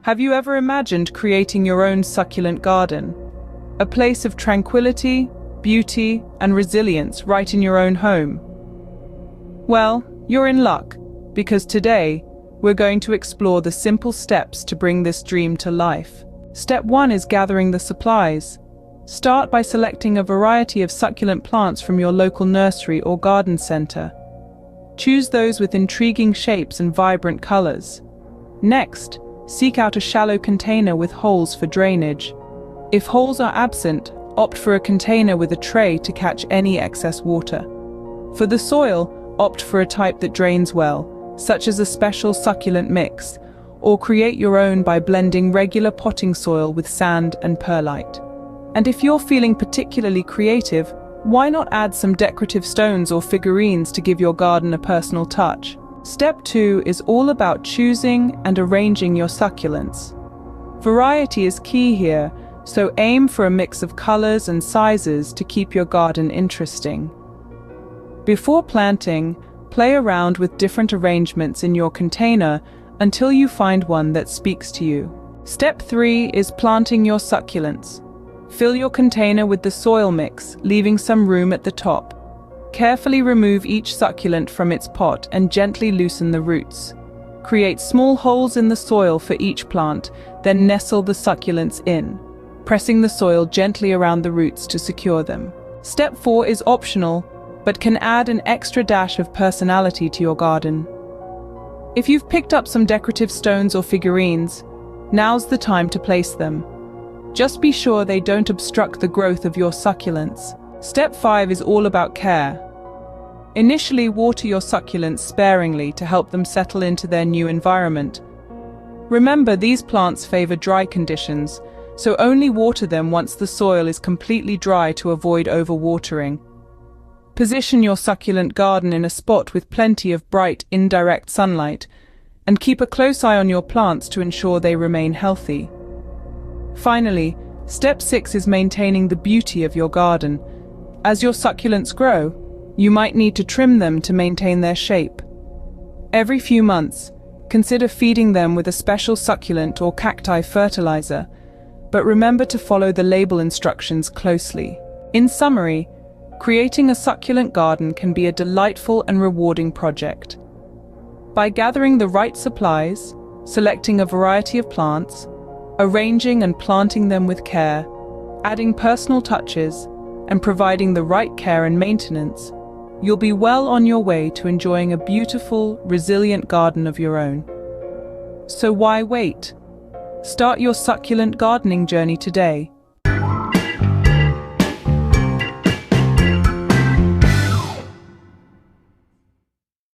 Have you ever imagined creating your own succulent garden? A place of tranquility, beauty, and resilience right in your own home? Well, you're in luck, because today we're going to explore the simple steps to bring this dream to life. Step 1 is gathering the supplies. Start by selecting a variety of succulent plants from your local nursery or garden center. Choose those with intriguing shapes and vibrant colors. Next, seek out a shallow container with holes for drainage. If holes are absent, opt for a container with a tray to catch any excess water. For the soil, opt for a type that drains well, such as a special succulent mix, or create your own by blending regular potting soil with sand and perlite. And if you're feeling particularly creative, why not add some decorative stones or figurines to give your garden a personal touch? Step 2 is all about choosing and arranging your succulents. Variety is key here, so aim for a mix of colors and sizes to keep your garden interesting. Before planting, play around with different arrangements in your container until you find one that speaks to you. Step 3 is planting your succulents. Fill your container with the soil mix, leaving some room at the top. Carefully remove each succulent from its pot and gently loosen the roots. Create small holes in the soil for each plant, then nestle the succulents in, pressing the soil gently around the roots to secure them. Step 4 is optional, but can add an extra dash of personality to your garden. If you've picked up some decorative stones or figurines, now's the time to place them. Just be sure they don't obstruct the growth of your succulents. Step 5 is all about care. Initially, water your succulents sparingly to help them settle into their new environment. Remember, these plants favor dry conditions, so only water them once the soil is completely dry to avoid overwatering. Position your succulent garden in a spot with plenty of bright, indirect sunlight, and keep a close eye on your plants to ensure they remain healthy. Finally, step 6 is maintaining the beauty of your garden. As your succulents grow, you might need to trim them to maintain their shape. Every few months, consider feeding them with a special succulent or cacti fertilizer, but remember to follow the label instructions closely. In summary, creating a succulent garden can be a delightful and rewarding project. By gathering the right supplies, selecting a variety of plants, arranging and planting them with care, adding personal touches, and providing the right care and maintenance, you'll be well on your way to enjoying a beautiful, resilient garden of your own. So why wait? Start your succulent gardening journey today.